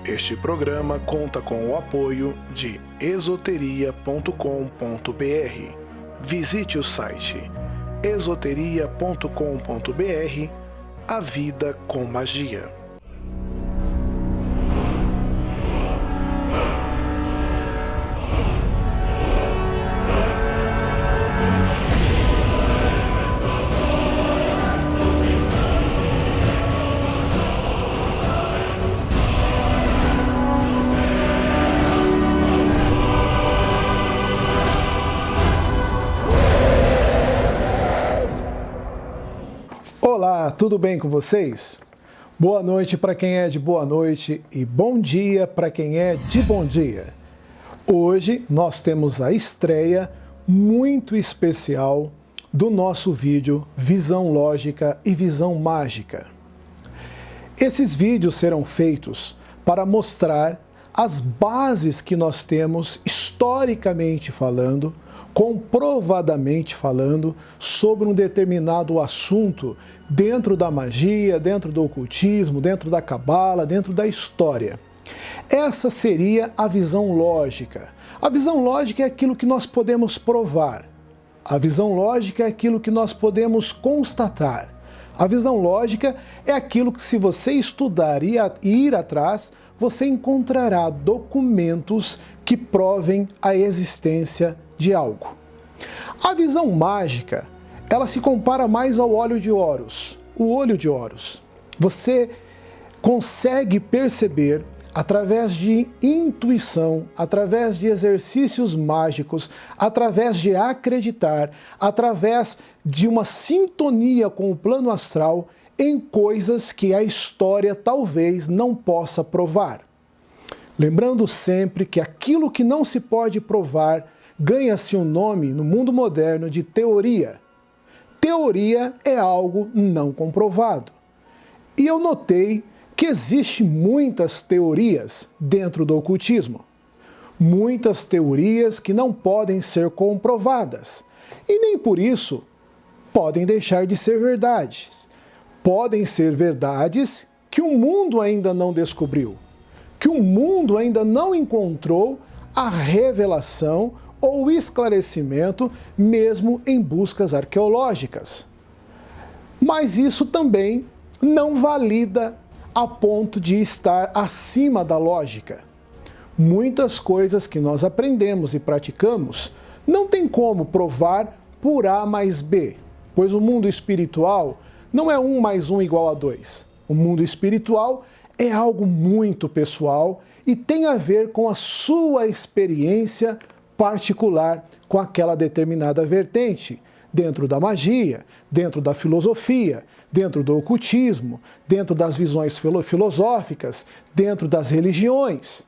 Este programa conta com o apoio de esoteria.com.br. Visite o site esoteria.com.br. A vida com magia. Olá, tudo bem com vocês? Boa noite para quem é de boa noite e bom dia para quem é de bom dia. Hoje nós temos a estreia muito especial do nosso vídeo Visão Lógica e Visão Mágica. Esses vídeos serão feitos para mostrar as bases que nós temos historicamente falando, comprovadamente falando, sobre um determinado assunto dentro da magia, dentro do ocultismo, dentro da cabala, dentro da história. Essa seria a visão lógica. A visão lógica é aquilo que nós podemos provar. A visão lógica é aquilo que nós podemos constatar. A visão lógica é aquilo que, se você estudar e ir atrás, você encontrará documentos que provem a existência de algo. A visão mágica, ela se compara mais ao olho de Horus. O olho de Horus. Você consegue perceber, através de intuição, através de exercícios mágicos, através de acreditar, através de uma sintonia com o plano astral, em coisas que a história talvez não possa provar. Lembrando sempre que aquilo que não se pode provar ganha-se um nome no mundo moderno de teoria. Teoria é algo não comprovado. E eu notei que existem muitas teorias dentro do ocultismo. Muitas teorias que não podem ser comprovadas. E nem por isso podem deixar de ser verdades. Podem ser verdades que o mundo ainda não descobriu, que o mundo ainda não encontrou a revelação ou esclarecimento, mesmo em buscas arqueológicas. Mas isso também não valida a ponto de estar acima da lógica. Muitas coisas que nós aprendemos e praticamos não tem como provar por A mais B, pois o mundo espiritual não é 1 mais 1 igual a 2. O mundo espiritual é algo muito pessoal e tem a ver com a sua experiência particular com aquela determinada vertente, dentro da magia, dentro da filosofia, dentro do ocultismo, dentro das visões filosóficas, dentro das religiões.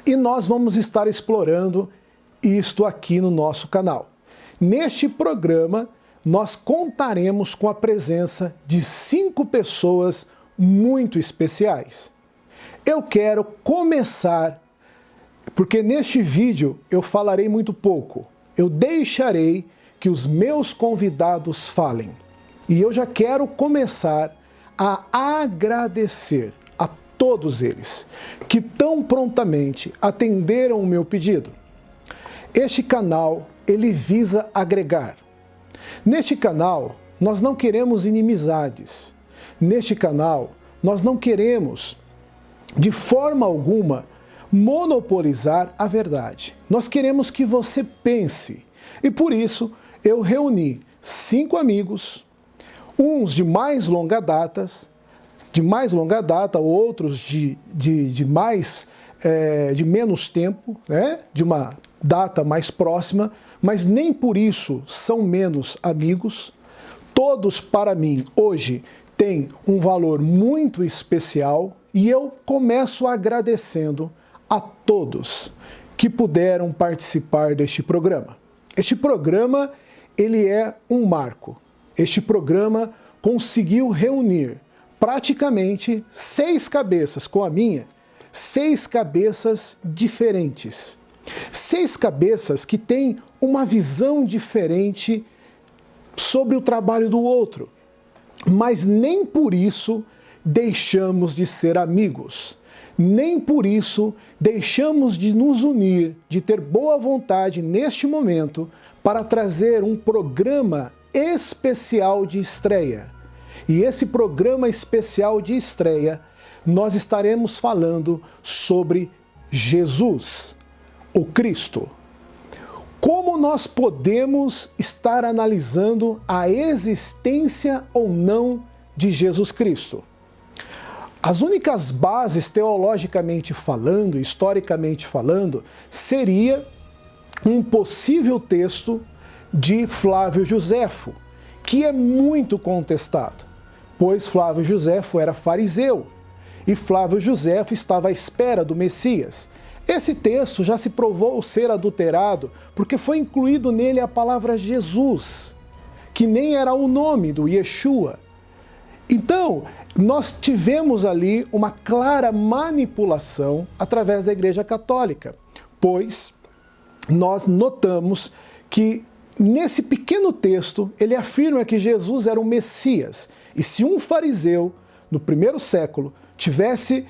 E nós vamos estar explorando isto aqui no nosso canal. Neste programa, nós contaremos com a presença de 5 pessoas muito especiais. Eu quero começar, porque neste vídeo eu falarei muito pouco. Eu deixarei que os meus convidados falem. E eu já quero começar a agradecer a todos eles que tão prontamente atenderam o meu pedido. Este canal, ele visa agregar. Neste canal, nós não queremos inimizades. Neste canal, nós não queremos, de forma alguma, monopolizar a verdade. Nós queremos que você pense. E por isso, eu reuni 5 amigos, uns de mais longa data, outros de menos tempo, né? De uma data mais próxima, mas nem por isso são menos amigos. Todos, para mim, hoje, têm um valor muito especial e eu começo agradecendo a todos que puderam participar deste programa. Este programa, ele é um marco. Este programa conseguiu reunir praticamente 6 cabeças, com a minha, 6 cabeças diferentes. 6 cabeças que têm uma visão diferente sobre o trabalho do outro. Mas nem por isso deixamos de ser amigos. nem por isso deixamos de nos unir, de ter boa vontade neste momento para trazer um programa especial de estreia. E esse programa especial de estreia, nós estaremos falando sobre Jesus, o Cristo. Como nós podemos estar analisando a existência ou não de Jesus Cristo? As únicas bases, teologicamente falando, historicamente falando, seria um possível texto de Flávio Joséfo, que é muito contestado, pois Flávio Joséfo era fariseu e Flávio Joséfo estava à espera do Messias. Esse texto já se provou ser adulterado porque foi incluído nele a palavra Jesus, que nem era o nome do Yeshua. Então, nós tivemos ali uma clara manipulação através da Igreja Católica, pois nós notamos que nesse pequeno texto ele afirma que Jesus era o Messias. E se um fariseu, no primeiro século, tivesse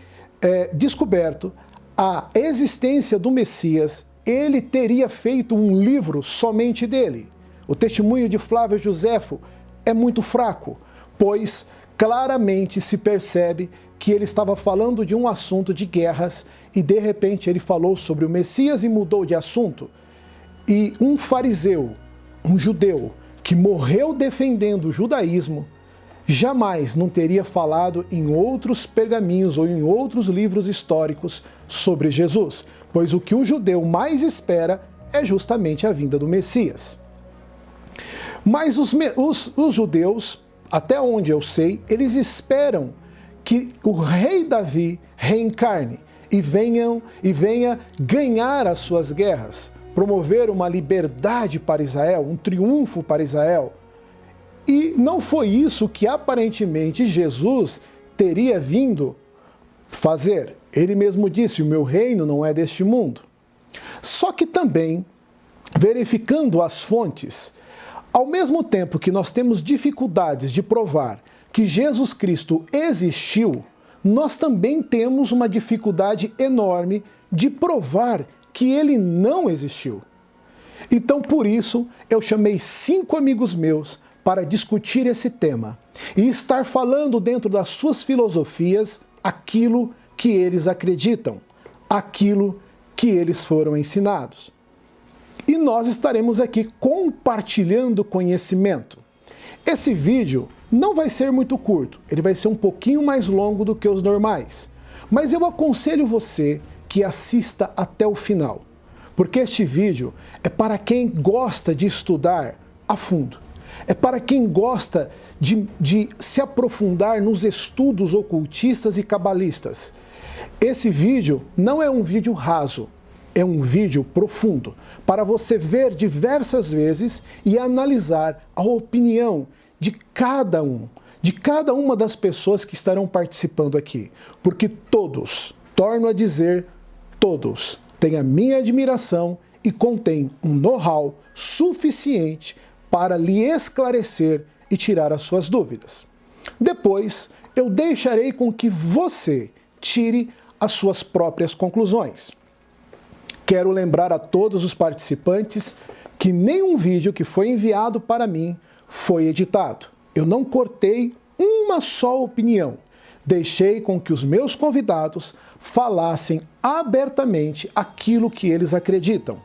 descoberto a existência do Messias, ele teria feito um livro somente dele. O testemunho de Flávio Joséfo é muito fraco, pois claramente se percebe que ele estava falando de um assunto de guerras e de repente ele falou sobre o Messias e mudou de assunto. E um fariseu, um judeu, que morreu defendendo o judaísmo, jamais não teria falado em outros pergaminhos ou em outros livros históricos sobre Jesus, pois o que o judeu mais espera é justamente a vinda do Messias. Mas os judeus, até onde eu sei, eles esperam que o rei Davi reencarne e venha ganhar as suas guerras, promover uma liberdade para Israel, um triunfo para Israel. E não foi isso que aparentemente Jesus teria vindo fazer. Ele mesmo disse: o meu reino não é deste mundo. Só que também, verificando as fontes, ao mesmo tempo que nós temos dificuldades de provar que Jesus Cristo existiu, nós também temos uma dificuldade enorme de provar que ele não existiu. Então, por isso, eu chamei 5 amigos meus para discutir esse tema e estar falando dentro das suas filosofias aquilo que eles acreditam, aquilo que eles foram ensinados. E nós estaremos aqui compartilhando conhecimento. Esse vídeo não vai ser muito curto, ele vai ser um pouquinho mais longo do que os normais, mas eu aconselho você que assista até o final, porque este vídeo é para quem gosta de estudar a fundo. É para quem gosta de se aprofundar nos estudos ocultistas e cabalistas. Esse vídeo não é um vídeo raso, é um vídeo profundo, para você ver diversas vezes e analisar a opinião de cada uma das pessoas que estarão participando aqui. Porque todos, torno a dizer, todos, têm a minha admiração e contêm um know-how suficiente para lhe esclarecer e tirar as suas dúvidas. Depois, eu deixarei com que você tire as suas próprias conclusões. Quero lembrar a todos os participantes que nenhum vídeo que foi enviado para mim foi editado. Eu não cortei uma só opinião. Deixei com que os meus convidados falassem abertamente aquilo que eles acreditam.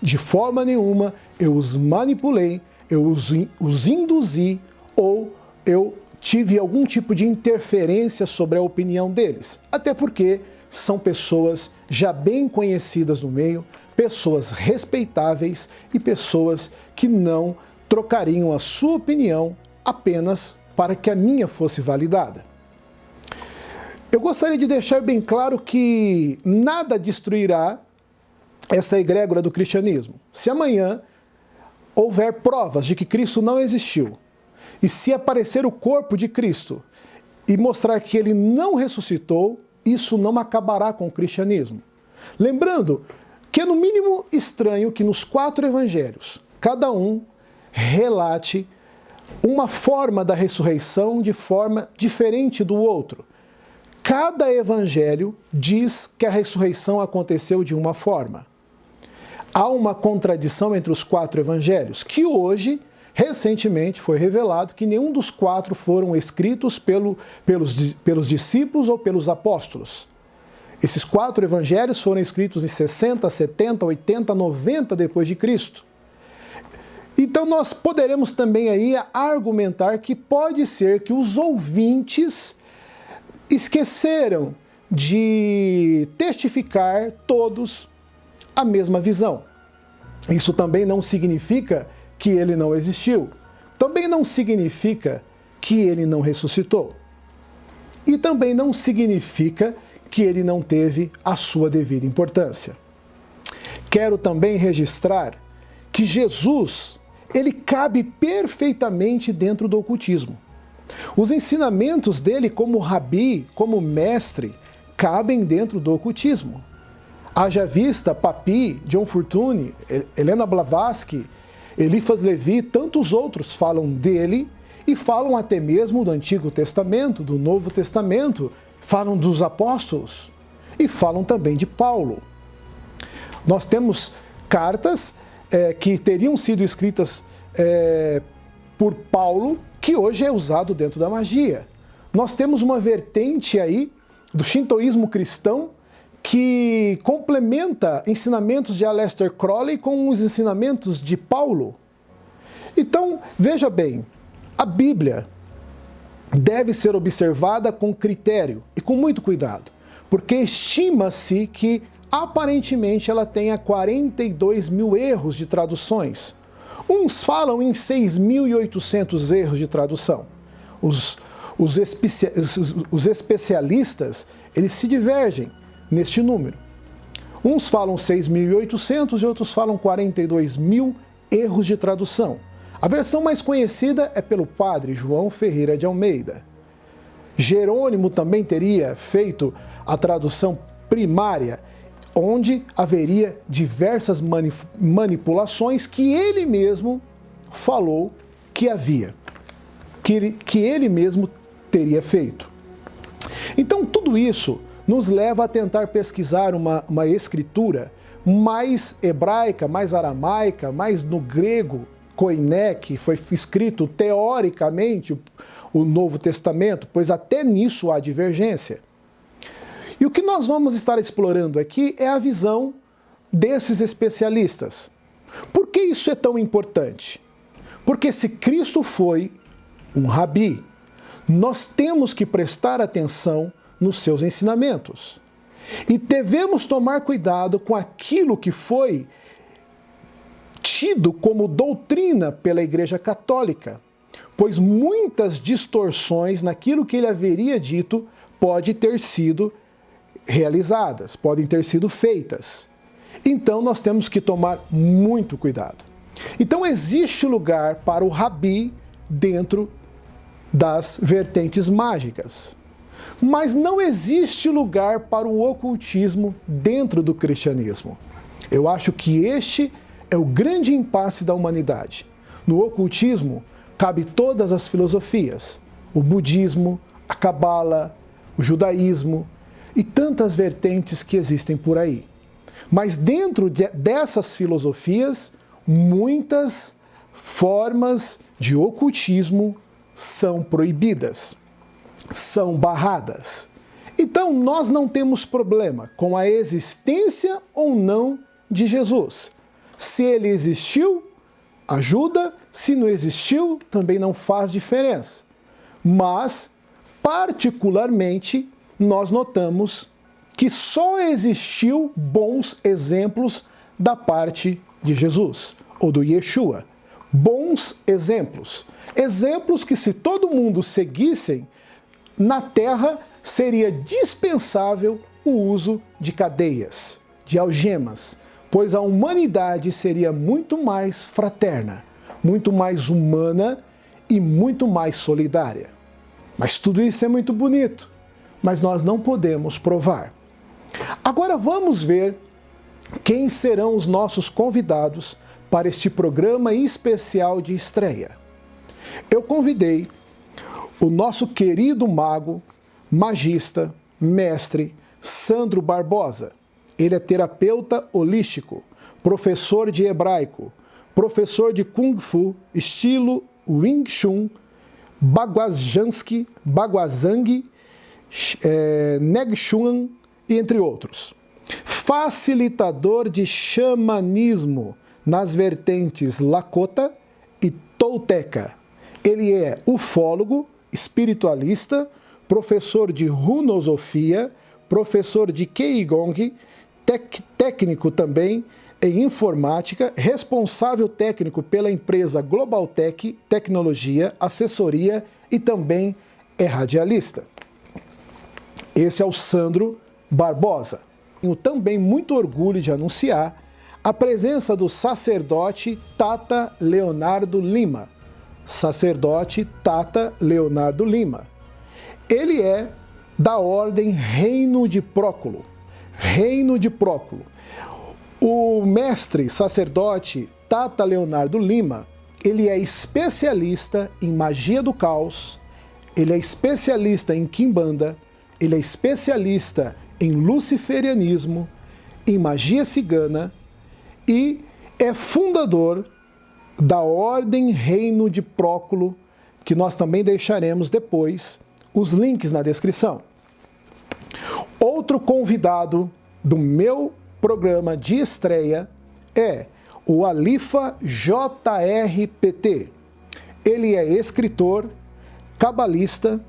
De forma nenhuma eu os manipulei, eu os induzi ou eu tive algum tipo de interferência sobre a opinião deles. Até porque são pessoas já bem conhecidas no meio, pessoas respeitáveis e pessoas que não trocariam a sua opinião apenas para que a minha fosse validada. Eu gostaria de deixar bem claro que nada destruirá essa egrégora do cristianismo. Se amanhã houver provas de que Cristo não existiu, e se aparecer o corpo de Cristo e mostrar que ele não ressuscitou, isso não acabará com o cristianismo. Lembrando que é no mínimo estranho que nos 4 evangelhos, cada um relate uma forma da ressurreição de forma diferente do outro. Cada evangelho diz que a ressurreição aconteceu de uma forma. Há uma contradição entre os 4 evangelhos, que hoje, recentemente, foi revelado que nenhum dos 4 foram escritos pelos discípulos ou pelos apóstolos. Esses 4 evangelhos foram escritos em 60, 70, 80, 90 depois de Cristo. Então nós poderemos também aí argumentar que pode ser que os ouvintes esqueceram de testificar todos a mesma visão. Isso também não significa que ele não existiu. Também não significa que ele não ressuscitou. E também não significa que ele não teve a sua devida importância. Quero também registrar que Jesus, ele cabe perfeitamente dentro do ocultismo. Os ensinamentos dele como rabi, como mestre, cabem dentro do ocultismo. Haja vista Papi, John Fortune, Helena Blavatsky, Eliphas Levi, tantos outros falam dele e falam até mesmo do Antigo Testamento, do Novo Testamento, falam dos apóstolos e falam também de Paulo. Nós temos cartas que teriam sido escritas por Paulo, que hoje é usado dentro da magia. Nós temos uma vertente aí do shintoísmo cristão que complementa ensinamentos de Aleister Crowley com os ensinamentos de Paulo. Então, veja bem, a Bíblia deve ser observada com critério e com muito cuidado, porque estima-se que aparentemente ela tenha 42 mil erros de traduções. Uns falam em 6.800 erros de tradução. Os especialistas, eles se divergem neste número. Uns falam 6.800 e outros falam 42 mil erros de tradução. A versão mais conhecida é pelo padre João Ferreira de Almeida. Jerônimo também teria feito a tradução primária, onde haveria diversas manipulações que ele mesmo falou que havia, que ele mesmo teria feito. Então, tudo isso nos leva a tentar pesquisar uma escritura mais hebraica, mais aramaica, mais no grego, koiné, que foi escrito teoricamente o Novo Testamento, pois até nisso há divergência. E o que nós vamos estar explorando aqui é a visão desses especialistas. Por que isso é tão importante? Porque se Cristo foi um rabi, nós temos que prestar atenção nos seus ensinamentos. E devemos tomar cuidado com aquilo que foi tido como doutrina pela Igreja Católica, pois muitas distorções naquilo que ele haveria dito podem ter sido realizadas, podem ter sido feitas. Então nós temos que tomar muito cuidado. Então existe lugar para o rabi dentro das vertentes mágicas, mas não existe lugar para o ocultismo dentro do cristianismo. Eu acho que este é o grande impasse da humanidade. No ocultismo cabe todas as filosofias, o budismo, a cabala, o judaísmo e tantas vertentes que existem por aí. Mas dentro dessas filosofias, muitas formas de ocultismo são proibidas, são barradas. Então nós não temos problema com a existência ou não de Jesus. Se ele existiu, ajuda. Se não existiu, também não faz diferença. Mas, particularmente, nós notamos que só existiu bons exemplos da parte de Jesus, ou do Yeshua. Bons exemplos. Exemplos que, se todo mundo seguissem, na Terra seria dispensável o uso de cadeias, de algemas, pois a humanidade seria muito mais fraterna, muito mais humana e muito mais solidária. Mas tudo isso é muito bonito, mas nós não podemos provar. Agora vamos ver quem serão os nossos convidados para este programa especial de estreia. Eu convidei o nosso querido mago, magista, mestre Sandro Barbosa. Ele é terapeuta holístico, professor de hebraico, professor de Kung Fu, estilo Wing Chun, Baguazhang, Neg Chuan, entre outros. Facilitador de xamanismo nas vertentes Lakota e Tolteca. Ele é ufólogo, espiritualista, professor de runosofia, professor de Qigong, técnico também em informática, responsável técnico pela empresa Global Tech, tecnologia, assessoria e também é radialista. Esse é o Sandro Barbosa. Tenho também muito orgulho de anunciar a presença do sacerdote Tata Leonardo Lima. Sacerdote Tata Leonardo Lima. Ele é da Ordem Reino de Próculo. Reino de Próculo. O mestre sacerdote Tata Leonardo Lima, ele é especialista em magia do caos, ele é especialista em quimbanda, ele é especialista em luciferianismo, em magia cigana e é fundador da Ordem Reino de Próculo, que nós também deixaremos depois os links na descrição. Outro convidado do meu programa de estreia é o Alifa JRPT. Ele é escritor, cabalista,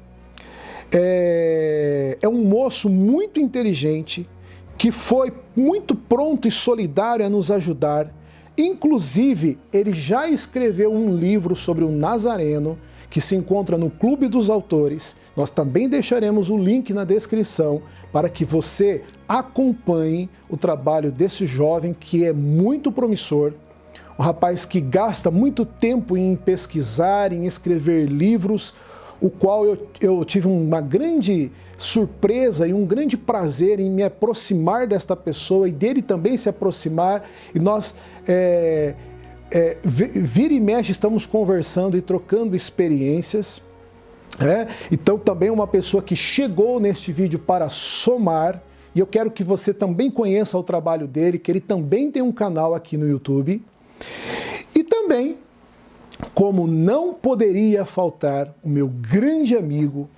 é um moço muito inteligente que foi muito pronto e solidário a nos ajudar. Inclusive, ele já escreveu um livro sobre o Nazareno, que se encontra no Clube dos Autores. Nós também deixaremos o link na descrição para que você acompanhe o trabalho desse jovem que é muito promissor, um rapaz que gasta muito tempo em pesquisar, em escrever livros, o qual eu tive uma grande surpresa e um grande prazer em me aproximar desta pessoa e dele também se aproximar, e nós vira e mexe estamos conversando e trocando experiências. Então também é uma pessoa que chegou neste vídeo para somar, e eu quero que você também conheça o trabalho dele, que ele também tem um canal aqui no YouTube. E também, como não poderia faltar, o meu grande amigo,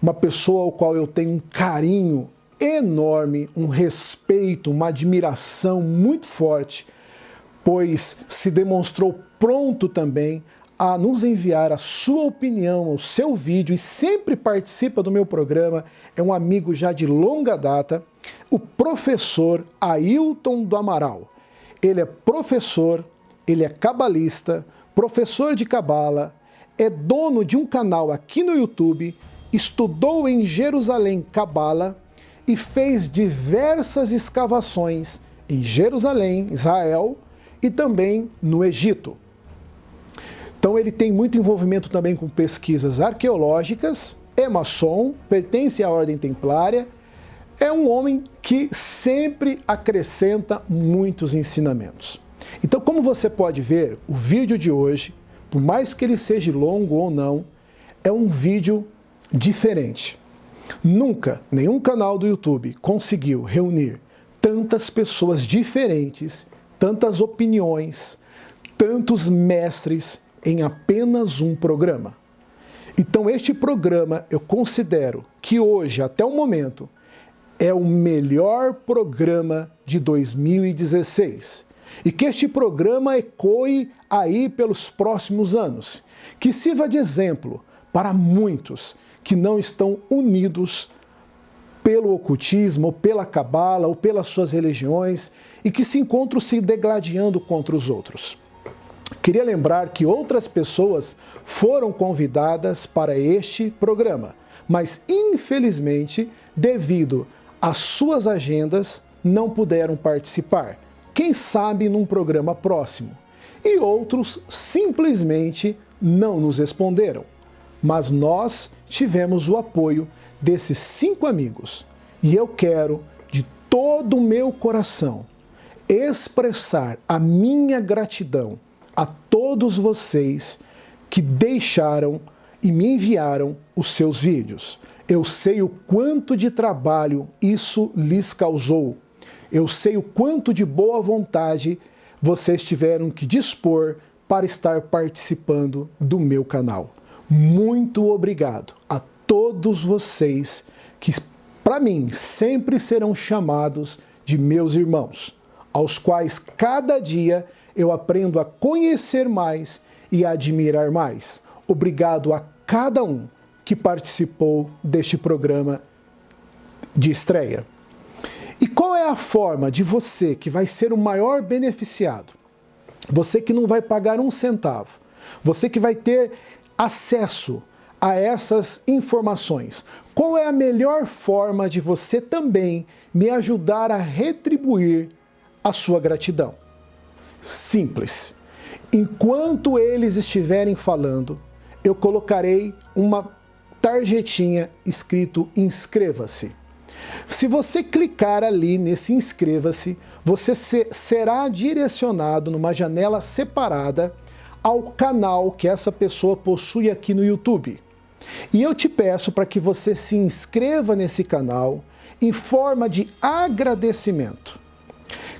uma pessoa ao qual eu tenho um carinho enorme, um respeito, uma admiração muito forte, pois se demonstrou pronto também a nos enviar a sua opinião, o seu vídeo, e sempre participa do meu programa, é um amigo já de longa data, o professor Ailton do Amaral. Ele é professor, ele é cabalista, professor de cabala, é dono de um canal aqui no YouTube, estudou em Jerusalém cabala e fez diversas escavações em Jerusalém, Israel, e também no Egito. Então ele tem muito envolvimento também com pesquisas arqueológicas, é maçom, pertence à Ordem Templária, é um homem que sempre acrescenta muitos ensinamentos. Então, como você pode ver, o vídeo de hoje, por mais que ele seja longo ou não, é um vídeo diferente. Nunca nenhum canal do YouTube conseguiu reunir tantas pessoas diferentes, tantas opiniões, tantos mestres em apenas um programa. Então este programa eu considero que hoje, até o momento, é o melhor programa de 2016. E que este programa ecoe aí pelos próximos anos, que sirva de exemplo para muitos que não estão unidos pelo ocultismo, ou pela cabala, ou pelas suas religiões, e que se encontram se degladiando contra os outros. Queria lembrar que outras pessoas foram convidadas para este programa, mas infelizmente, devido às suas agendas, não puderam participar. Quem sabe num programa próximo. E outros simplesmente não nos responderam. Mas nós tivemos o apoio desses 5 amigos. E eu quero, de todo o meu coração, expressar a minha gratidão a todos vocês que deixaram e me enviaram os seus vídeos. Eu sei o quanto de trabalho isso lhes causou. Eu sei o quanto de boa vontade vocês tiveram que dispor para estar participando do meu canal. Muito obrigado a todos vocês que, para mim, sempre serão chamados de meus irmãos, aos quais cada dia eu aprendo a conhecer mais e a admirar mais. Obrigado a cada um que participou deste programa de estreia. E qual é a forma de você que vai ser o maior beneficiado? Você que não vai pagar um centavo, você que vai ter acesso a essas informações. Qual é a melhor forma de você também me ajudar a retribuir a sua gratidão? Simples. Enquanto eles estiverem falando, eu colocarei uma tarjetinha escrito inscreva-se. Se você clicar ali nesse inscreva-se, você será direcionado numa janela separada ao canal que essa pessoa possui aqui no YouTube. E eu te peço para que você se inscreva nesse canal em forma de agradecimento.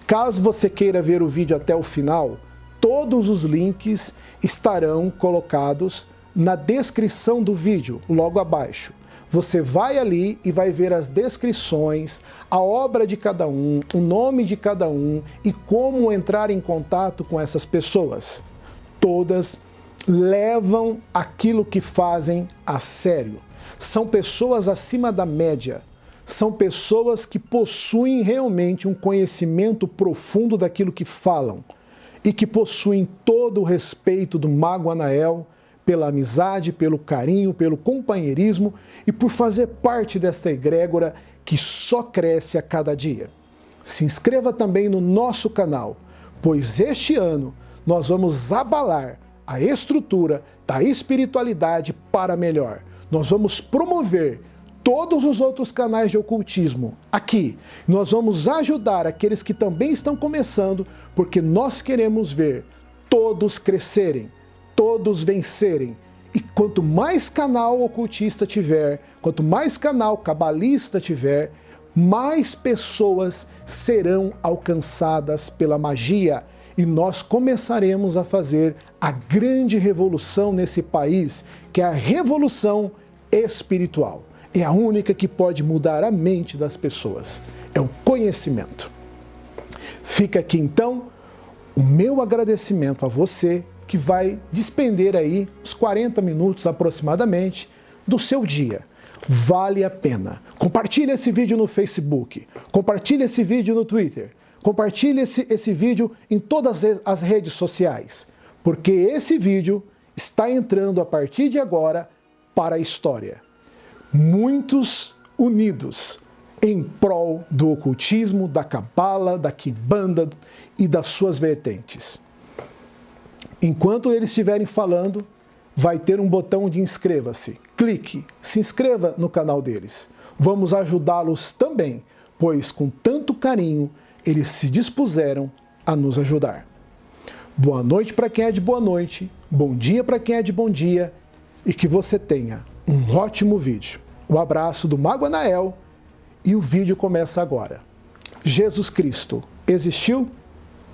Caso você queira ver o vídeo até o final, todos os links estarão colocados na descrição do vídeo, logo abaixo. Você vai ali e vai ver as descrições, a obra de cada um, o nome de cada um e como entrar em contato com essas pessoas. Todas levam aquilo que fazem a sério. São pessoas acima da média. São pessoas que possuem realmente um conhecimento profundo daquilo que falam e que possuem todo o respeito do Mago Anael pela amizade, pelo carinho, pelo companheirismo e por fazer parte desta egrégora que só cresce a cada dia. Se inscreva também no nosso canal, pois este ano nós vamos abalar a estrutura da espiritualidade para melhor. Nós vamos promover todos os outros canais de ocultismo aqui. Nós vamos ajudar aqueles que também estão começando, porque nós queremos ver todos crescerem, todos vencerem. E quanto mais canal ocultista tiver, quanto mais canal cabalista tiver, mais pessoas serão alcançadas pela magia. E nós começaremos a fazer a grande revolução nesse país, que é a revolução espiritual. É a única que pode mudar a mente das pessoas. É o conhecimento. Fica aqui então o meu agradecimento a você que vai despender aí uns 40 minutos aproximadamente do seu dia. Vale a pena. Compartilhe esse vídeo no Facebook, compartilhe esse vídeo no Twitter, compartilhe esse vídeo em todas as redes sociais, porque esse vídeo está entrando a partir de agora para a história. Muitos unidos em prol do ocultismo, da cabala, da quimbanda e das suas vertentes. Enquanto eles estiverem falando, vai ter um botão de inscreva-se. Clique, se inscreva no canal deles. Vamos ajudá-los também, pois com tanto carinho eles se dispuseram a nos ajudar. Boa noite para quem é de boa noite, bom dia para quem é de bom dia e que você tenha um ótimo vídeo. Um abraço do Mago Anael e o vídeo começa agora. Jesus Cristo existiu?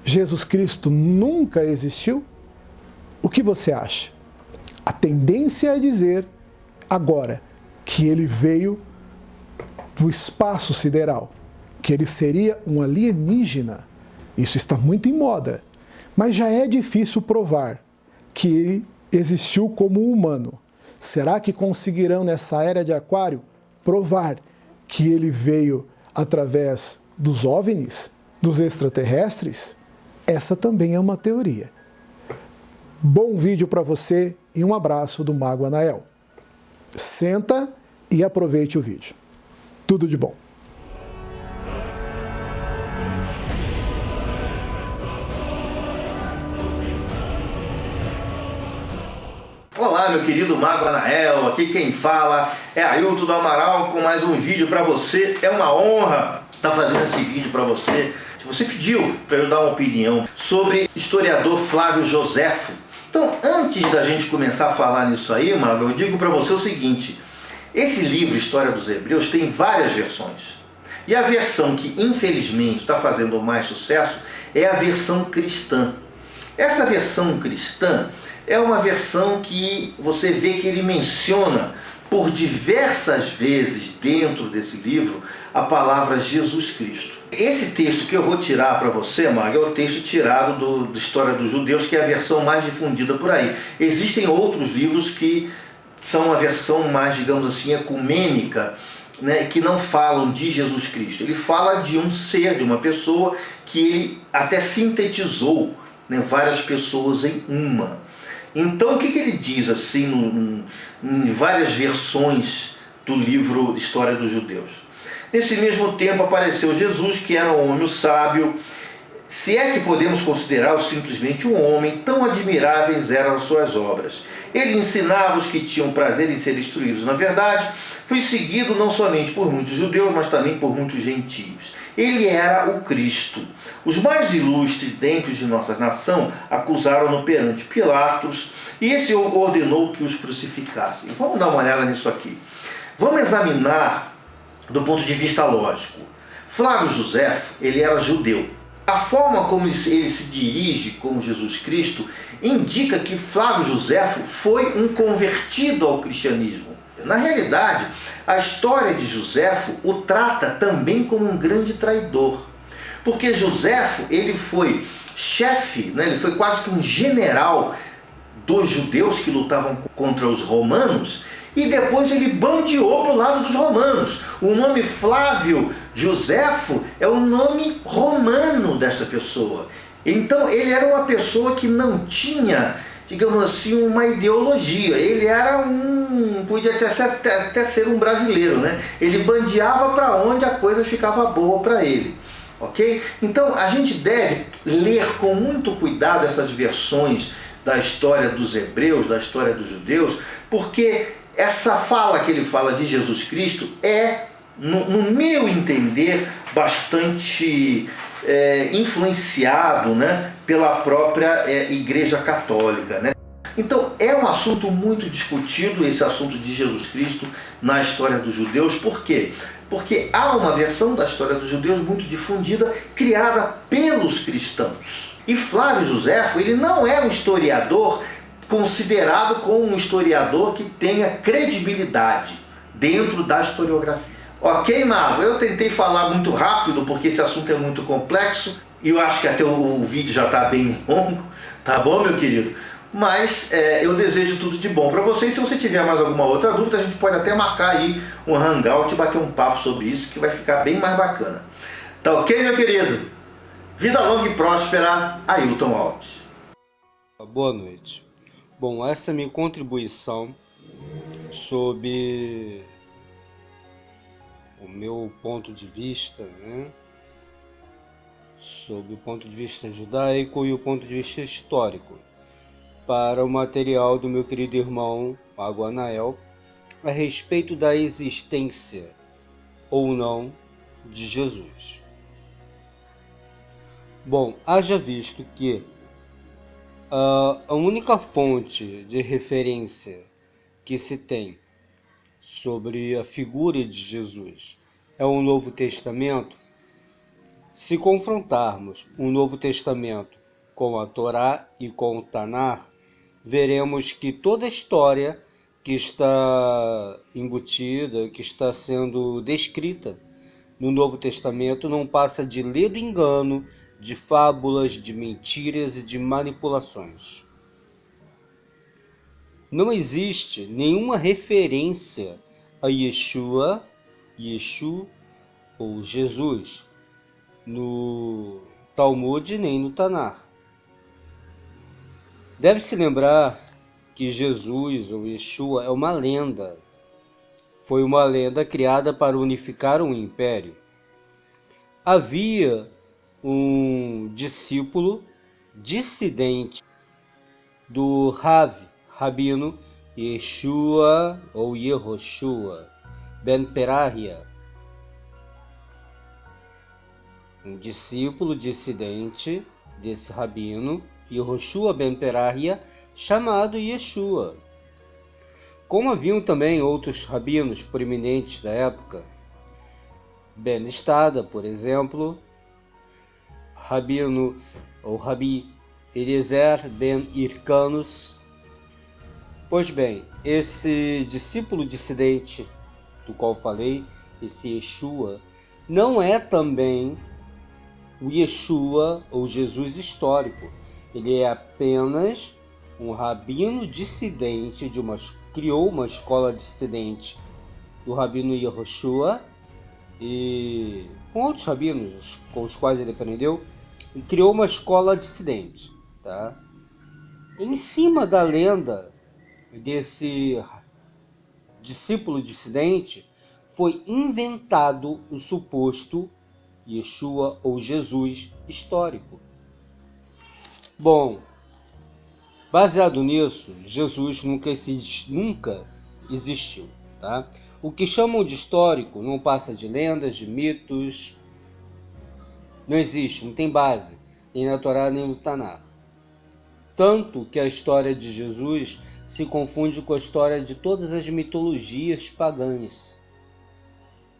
Jesus Cristo nunca existiu? O que você acha? A tendência é dizer agora que ele veio do espaço sideral, que ele seria um alienígena. Isso está muito em moda, mas já é difícil provar que ele existiu como humano. Será que conseguirão nessa era de Aquário provar que ele veio através dos OVNIs, dos extraterrestres? Essa também é uma teoria. Bom vídeo para você e um abraço do Mago Anael. Senta e aproveite o vídeo. Tudo de bom. Olá, meu querido Mago Anael, aqui quem fala é Ailton do Amaral com mais um vídeo para você. É uma honra estar fazendo esse vídeo para você. Você pediu para eu dar uma opinião sobre o historiador Flávio Joséfo. Então, antes da gente começar a falar nisso aí, Mago, eu digo para você o seguinte: Esse livro, História dos Hebreus, tem várias versões. E a versão que, infelizmente, está fazendo mais sucesso é a versão cristã. Essa versão cristã é uma versão que você vê que ele menciona por diversas vezes dentro desse livro a palavra Jesus Cristo. Esse texto que eu vou tirar para você, Mag, é o texto tirado do História dos Judeus, que é a versão mais difundida por aí. Existem outros livros que são a versão mais, digamos assim, ecumênica, né, que não falam de Jesus Cristo. Ele fala de um ser, de uma pessoa que ele até sintetizou, né, várias pessoas em uma. Então o que ele diz assim em várias versões do livro História dos Judeus? Nesse mesmo tempo apareceu Jesus, que era um homem sábio, se é que podemos considerá-lo simplesmente um homem, tão admiráveis eram as suas obras. Ele ensinava os que tinham prazer em ser instruídos na verdade, foi seguido não somente por muitos judeus, mas também por muitos gentios. Ele era o Cristo. Os mais ilustres dentro de nossa nação acusaram-no perante Pilatos, e esse ordenou que os crucificassem. Vamos dar uma olhada nisso aqui. Vamos examinar do ponto de vista lógico. Flávio Joséfo, ele era judeu. A forma como ele se dirige com Jesus Cristo indica que Flávio Joséfo foi um convertido ao cristianismo. Na realidade, a história de Joséfo o trata também como um grande traidor. Porque Joséfo, ele foi chefe, né, ele foi quase que um general dos judeus que lutavam contra os romanos, e depois ele bandeou para o lado dos romanos. O nome Flávio Joséfo é o nome romano desta pessoa. Então ele era uma pessoa que não tinha, digamos assim, uma ideologia. Ele era podia até ser um brasileiro, né? Ele bandeava para onde a coisa ficava boa para ele. Ok? Então a gente deve ler com muito cuidado essas versões da história dos hebreus, da história dos judeus, porque essa fala que ele fala de Jesus Cristo é, no meu entender, bastante influenciado, né, pela própria Igreja Católica, né? Então é um assunto muito discutido, esse assunto de Jesus Cristo na história dos judeus. Por quê? Porque há uma versão da história dos judeus muito difundida, criada pelos cristãos. E Flávio Joséfo, ele não é um historiador considerado como um historiador que tenha credibilidade dentro da historiografia. Ok, Mago? Eu tentei falar muito rápido porque esse assunto é muito complexo e eu acho que até o vídeo já está bem longo, tá bom, meu querido? Mas eu desejo tudo de bom para você, e se você tiver mais alguma outra dúvida, a gente pode até marcar aí um hangout e bater um papo sobre isso, que vai ficar bem mais bacana. Tá ok, meu querido? Vida longa e próspera, Ailton Alves. Boa noite. Bom, essa é a minha contribuição sobre o meu ponto de vista, né? Sobre o ponto de vista judaico e o ponto de vista histórico, para o material do meu querido irmão Mago Anael a respeito da existência ou não de Jesus. Bom, haja visto que a única fonte de referência que se tem sobre a figura de Jesus é o Novo Testamento. Se confrontarmos o Novo Testamento com a Torá e com o Tanar, veremos que toda a história que está embutida, que está sendo descrita no Novo Testamento, não passa de ledo engano, de fábulas, de mentiras e de manipulações. Não existe nenhuma referência a Yeshua ou Jesus no Talmud nem no Tanar. Deve-se lembrar que Jesus ou Yeshua é uma lenda. Foi uma lenda criada para unificar um império. Havia um discípulo dissidente do Rabino Yeshua ou Yehoshua ben Perahia, um discípulo dissidente desse rabino Yehoshua ben Perahia, chamado Yeshua. Como haviam também outros rabinos proeminentes da época, Ben Stada, por exemplo, Rabi Eliezer ben Hircanus. Pois bem, esse discípulo dissidente do qual falei, esse Yeshua, não é também o Yeshua ou Jesus histórico. Ele é apenas um rabino dissidente criou uma escola dissidente do rabino Yehoshua e com outros rabinos com os quais ele aprendeu, e criou uma escola dissidente, tá? Em cima da lenda desse discípulo dissidente foi inventado o suposto Yeshua ou Jesus histórico. Bom, baseado nisso, Jesus nunca existiu, tá? O que chamam de histórico não passa de lendas, de mitos, não existe, não tem base, nem na Torá nem no Tanar. Tanto que a história de Jesus se confunde com a história de todas as mitologias pagãs.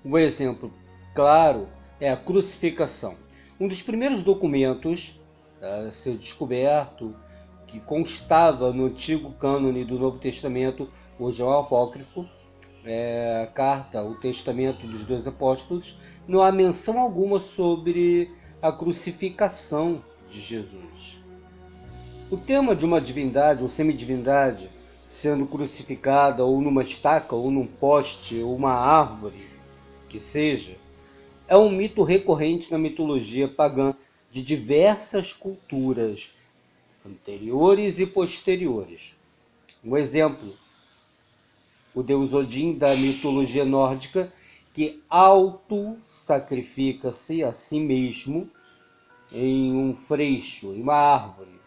Um exemplo claro é a crucificação. Um dos primeiros documentos a ser descoberto, que constava no antigo cânone do Novo Testamento, hoje é o apócrifo, a carta, o testamento dos dois apóstolos, não há menção alguma sobre a crucificação de Jesus. O tema de uma divindade ou semidivindade sendo crucificada ou numa estaca, ou num poste, ou uma árvore, que seja, é um mito recorrente na mitologia pagã de diversas culturas anteriores e posteriores. Um exemplo, o deus Odin da mitologia nórdica, que auto-sacrifica-se a si mesmo em um freixo, em uma árvore,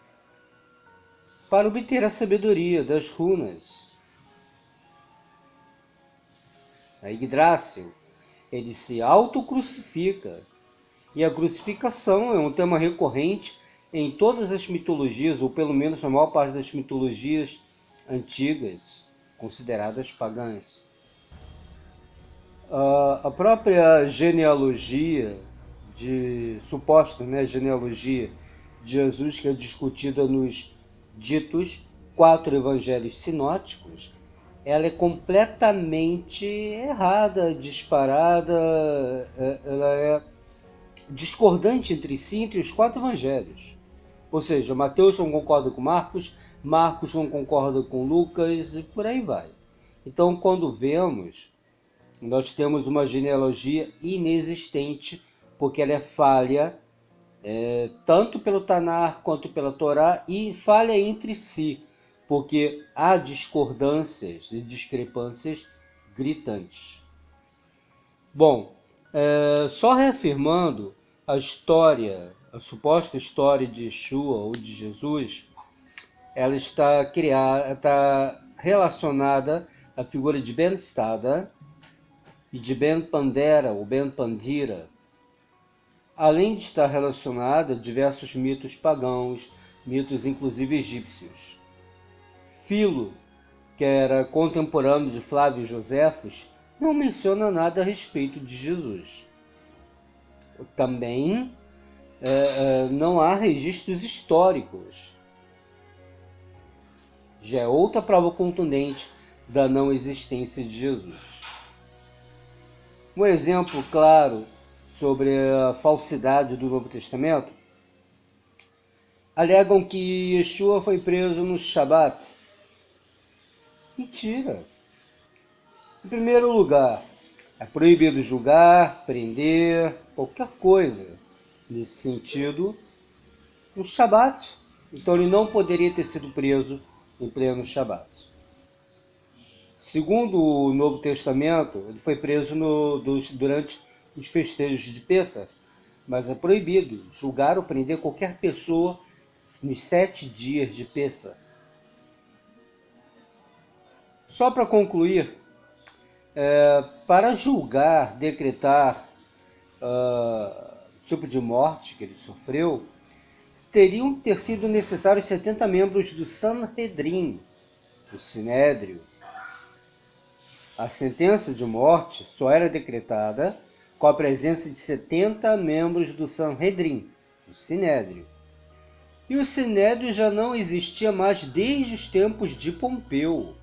para obter a sabedoria das runas. A Yggdrasil, ele se auto-crucifica, e a crucificação é um tema recorrente em todas as mitologias, ou pelo menos na maior parte das mitologias antigas, consideradas pagãs. A própria genealogia, suposta genealogia de Jesus, que é discutida nos ditos 4 evangelhos sinóticos, ela é completamente errada, disparada, ela é discordante entre si, entre os 4 evangelhos. Ou seja, Mateus não concorda com Marcos, Marcos não concorda com Lucas, e por aí vai. Então, quando vemos, nós temos uma genealogia inexistente, porque ela é falha, tanto pelo Tanar quanto pela Torá, e falha entre si, porque há discordâncias e discrepâncias gritantes. Bom, só reafirmando a suposta história de Yeshua ou de Jesus, ela está relacionada à figura de Ben Stada e de Ben Pandera ou Ben Pandira, além de estar relacionada a diversos mitos pagãos, mitos inclusive egípcios. Filo, que era contemporâneo de Flávio Joséfos, não menciona nada a respeito de Jesus. Também não há registros históricos. Já é outra prova contundente da não existência de Jesus. Um exemplo claro sobre a falsidade do Novo Testamento: alegam que Yeshua foi preso no Shabat. Mentira! Em primeiro lugar, é proibido julgar, prender, qualquer coisa nesse sentido no Shabat. Então ele não poderia ter sido preso em pleno Shabat. Segundo o Novo Testamento, ele foi preso durante os festejos de Pêssar, mas é proibido julgar ou prender qualquer pessoa nos 7 dias de Pêssar. Só para concluir, para julgar, decretar o tipo de morte que ele sofreu, teriam que ter sido necessários 70 membros do Sanhedrin, do Sinédrio, A sentença de morte só era decretada com a presença de 70 membros do Sanhedrin, do Sinédrio. E o Sinédrio já não existia mais desde os tempos de Pompeu,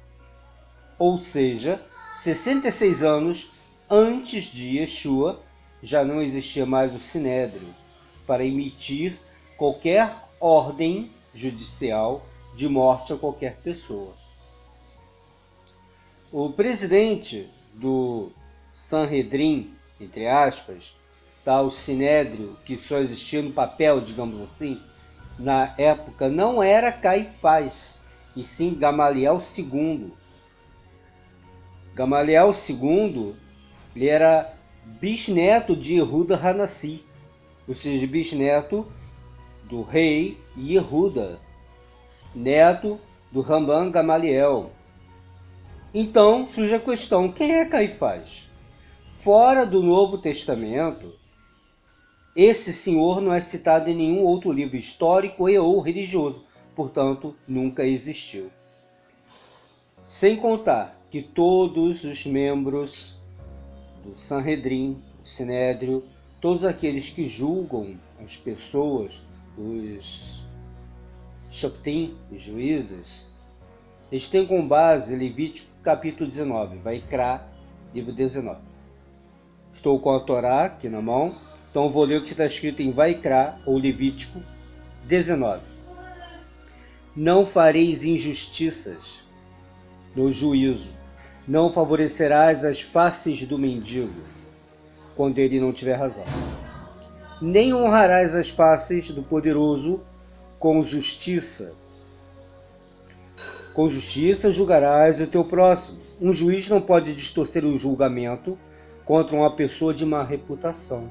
ou seja, 66 anos antes de Yeshua, já não existia mais o Sinédrio para emitir qualquer ordem judicial de morte a qualquer pessoa. O presidente do Sanhedrin, entre aspas, tal Sinédrio, que só existia no papel, digamos assim, na época, não era Caifás, e sim Gamaliel II. Gamaliel II, ele era bisneto de Yehuda Hanassi, ou seja, bisneto do rei Yehuda, neto do Ramban Gamaliel. Então surge a questão, quem é Caifás? Fora do Novo Testamento, esse senhor não é citado em nenhum outro livro histórico e ou religioso, portanto, nunca existiu. Sem contar que todos os membros do Sanhedrin, do Sinédrio, todos aqueles que julgam as pessoas, os Shoftim, os juízes, eles têm como base Levítico capítulo 19, Vaikra, livro 19. Estou com a Torá aqui na mão, então vou ler o que está escrito em Vaikra, ou Levítico 19. Não fareis injustiças no juízo, não favorecerás as faces do mendigo, quando ele não tiver razão. Nem honrarás as faces do poderoso com justiça. Com justiça julgarás o teu próximo. Um juiz não pode distorcer o julgamento contra uma pessoa de má reputação.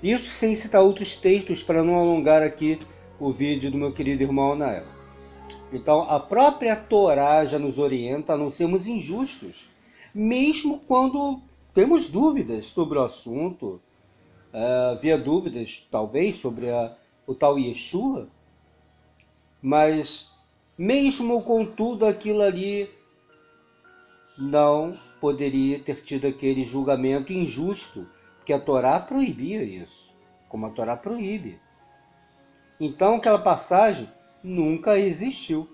Isso sem citar outros textos para não alongar aqui o vídeo do meu querido irmão Anael. Então, a própria Torá já nos orienta a não sermos injustos, mesmo quando temos dúvidas sobre o assunto. Havia dúvidas, talvez, sobre o tal Yeshua, mas mesmo com tudo aquilo ali, não poderia ter tido aquele julgamento injusto, porque a Torá proibia isso, como a Torá proíbe. Então aquela passagem nunca existiu.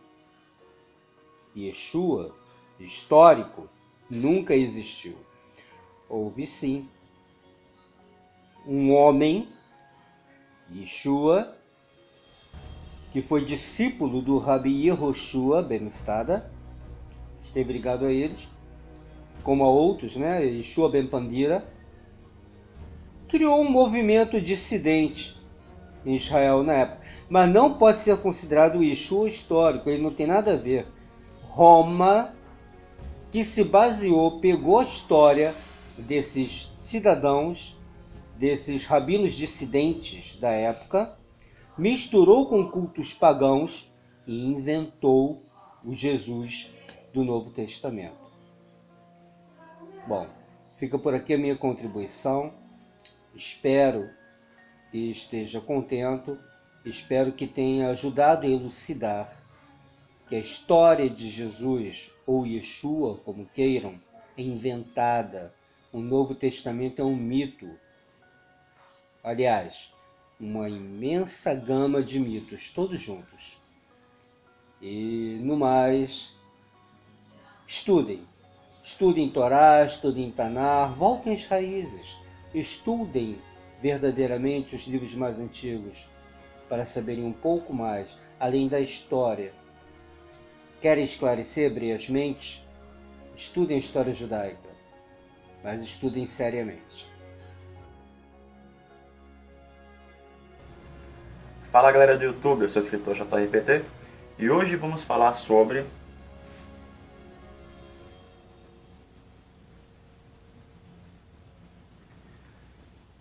Yeshua, histórico, nunca existiu. Houve sim um homem, Yeshua, que foi discípulo do Rabi Yehoshua ben Stada, esteve ligado a eles, como a outros, né? Yeshua ben Pandira, criou um movimento dissidente em Israel na época, mas não pode ser considerado o Yeshua histórico, ele não tem nada a ver. Roma, que se baseou, pegou a história desses cidadãos, desses rabinos dissidentes da época, misturou com cultos pagãos e inventou o Jesus do Novo Testamento. Bom, fica por aqui a minha contribuição. Espero que esteja contento, espero que tenha ajudado a elucidar que a história de Jesus, ou Yeshua, como queiram, é inventada. O Novo Testamento é um mito. Aliás, uma imensa gama de mitos, todos juntos. E, no mais, estudem. Estudem Torá, estudem Tanar, voltem às raízes. Estudem verdadeiramente os livros mais antigos, para saberem um pouco mais, além da história. Querem esclarecer brevemente? Estudem a história judaica, mas estudem seriamente. Fala galera do YouTube, eu sou o escritor JRPT e hoje vamos falar sobre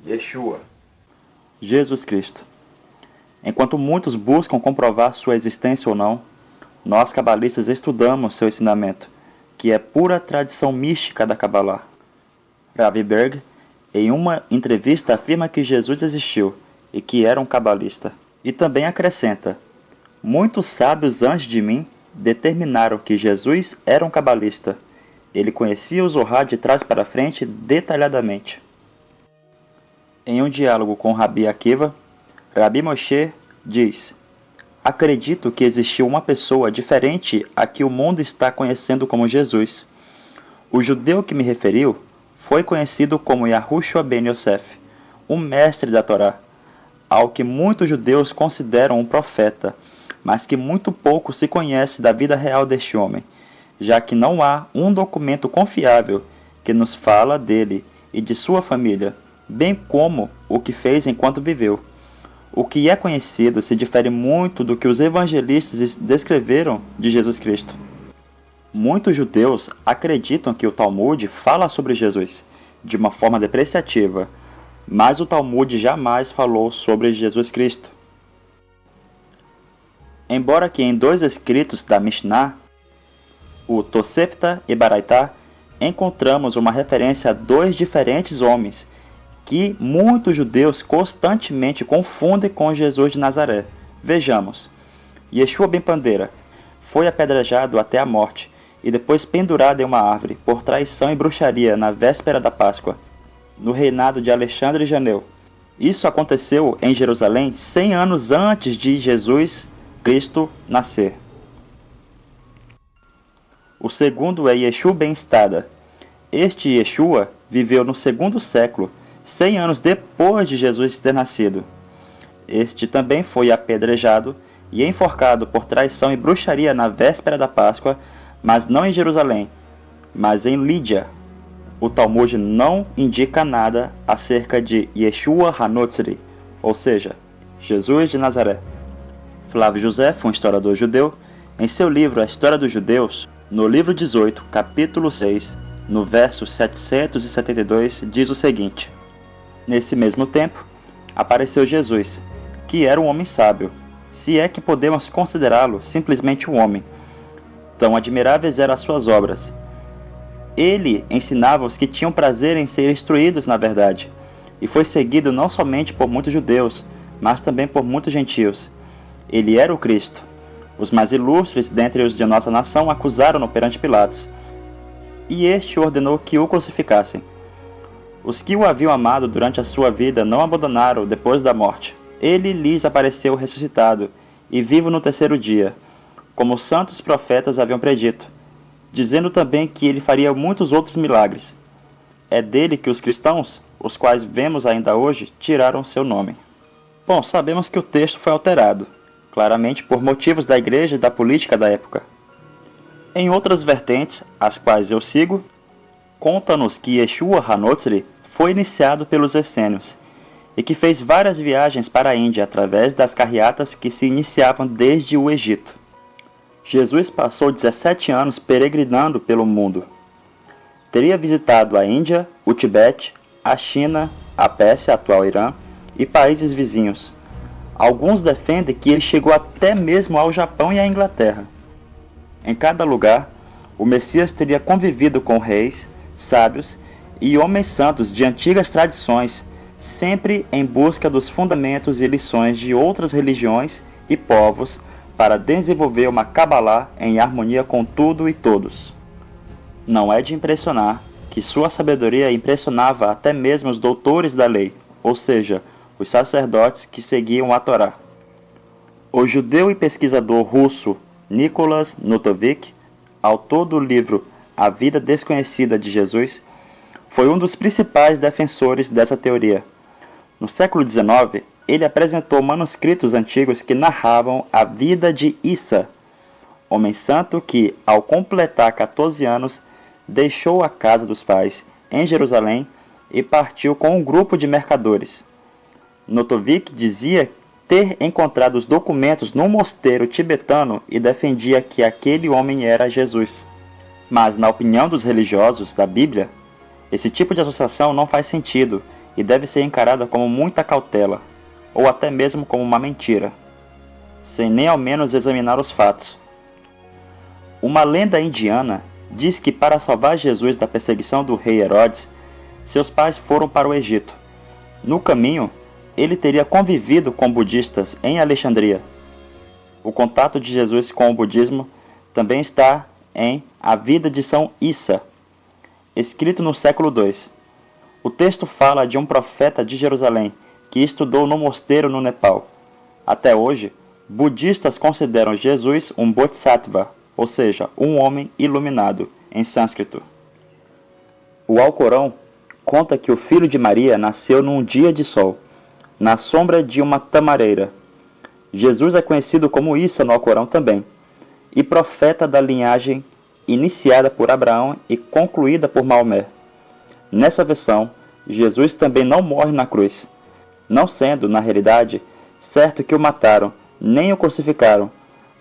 Yeshua, Jesus Cristo. Enquanto muitos buscam comprovar sua existência ou não, nós cabalistas estudamos seu ensinamento, que é pura tradição mística da Kabbalah. Ravi Berg, em uma entrevista, afirma que Jesus existiu e que era um cabalista. E também acrescenta: muitos sábios antes de mim determinaram que Jesus era um cabalista. Ele conhecia o Zohar de trás para frente detalhadamente. Em um diálogo com Rabi Akiva, Rabi Moshe diz: acredito que existiu uma pessoa diferente a que o mundo está conhecendo como Jesus. O judeu que me referiu foi conhecido como Yahushua ben Yosef, um mestre da Torá, ao que muitos judeus consideram um profeta, mas que muito pouco se conhece da vida real deste homem, já que não há um documento confiável que nos fala dele e de sua família, bem como o que fez enquanto viveu. O que é conhecido se difere muito do que os evangelistas descreveram de Jesus Cristo. Muitos judeus acreditam que o Talmud fala sobre Jesus de uma forma depreciativa, mas o Talmud jamais falou sobre Jesus Cristo. Embora que em 2 escritos da Mishnah, o Tosefta e Baraitá, encontramos uma referência a 2 diferentes homens que muitos judeus constantemente confundem com Jesus de Nazaré. Vejamos: Yeshua ben Pandeira foi apedrejado até a morte e depois pendurado em uma árvore por traição e bruxaria na véspera da Páscoa, no reinado de Alexandre de Janeu. Isso aconteceu em Jerusalém 100 anos antes de Jesus Cristo nascer. O segundo é Yeshua ben Stada. Este Yeshua viveu no 2º século, 100 anos depois de Jesus ter nascido. Este também foi apedrejado e enforcado por traição e bruxaria na véspera da Páscoa, mas não em Jerusalém, mas em Lídia. O Talmud não indica nada acerca de Yeshua HaNotzri, ou seja, Jesus de Nazaré. Flávio José, um historiador judeu, em seu livro A História dos Judeus, no livro 18, capítulo 6, no verso 772, diz o seguinte: nesse mesmo tempo, apareceu Jesus, que era um homem sábio, se é que podemos considerá-lo simplesmente um homem. Tão admiráveis eram as suas obras. Ele ensinava os que tinham prazer em ser instruídos na verdade, e foi seguido não somente por muitos judeus, mas também por muitos gentios. Ele era o Cristo. Os mais ilustres dentre os de nossa nação acusaram-no perante Pilatos, e este ordenou que o crucificassem. Os que o haviam amado durante a sua vida não abandonaram depois da morte. Ele lhes apareceu ressuscitado, e vivo no 3º dia, como os santos profetas haviam predito, dizendo também que ele faria muitos outros milagres. É dele que os cristãos, os quais vemos ainda hoje, tiraram seu nome. Bom, sabemos que o texto foi alterado, claramente por motivos da igreja e da política da época. Em outras vertentes, as quais eu sigo, conta-nos que Yeshua HaNotzri foi iniciado pelos essênios, e que fez várias viagens para a Índia através das carreatas que se iniciavam desde o Egito. Jesus passou 17 anos peregrinando pelo mundo. Teria visitado a Índia, o Tibete, a China, a Pérsia, atual Irã, e países vizinhos. Alguns defendem que ele chegou até mesmo ao Japão e à Inglaterra. Em cada lugar, o Messias teria convivido com reis, sábios e homens santos de antigas tradições, sempre em busca dos fundamentos e lições de outras religiões e povos, para desenvolver uma Kabbalah em harmonia com tudo e todos. Não é de impressionar que sua sabedoria impressionava até mesmo os doutores da lei, ou seja, os sacerdotes que seguiam a Torá. O judeu e pesquisador russo Nicholas Notovik, autor do livro A Vida Desconhecida de Jesus, foi um dos principais defensores dessa teoria. No século XIX, ele apresentou manuscritos antigos que narravam a vida de Issa, homem santo que, ao completar 14 anos, deixou a casa dos pais, em Jerusalém, e partiu com um grupo de mercadores. Notovik dizia ter encontrado os documentos num mosteiro tibetano e defendia que aquele homem era Jesus. Mas, na opinião dos religiosos da Bíblia, esse tipo de associação não faz sentido e deve ser encarada como muita cautela, ou até mesmo como uma mentira, sem nem ao menos examinar os fatos. Uma lenda indiana diz que para salvar Jesus da perseguição do rei Herodes, seus pais foram para o Egito. No caminho, ele teria convivido com budistas em Alexandria. O contato de Jesus com o budismo também está em A Vida de São Issa, escrito no século II. O texto fala de um profeta de Jerusalém que estudou no mosteiro no Nepal. Até hoje, budistas consideram Jesus um bodhisattva, ou seja, um homem iluminado, em sânscrito. O Alcorão conta que o filho de Maria nasceu num dia de sol, na sombra de uma tamareira. Jesus é conhecido como Issa no Alcorão também, e profeta da linhagem iniciada por Abraão e concluída por Maomé. Nessa versão, Jesus também não morre na cruz, não sendo, na realidade, certo que o mataram, nem o crucificaram,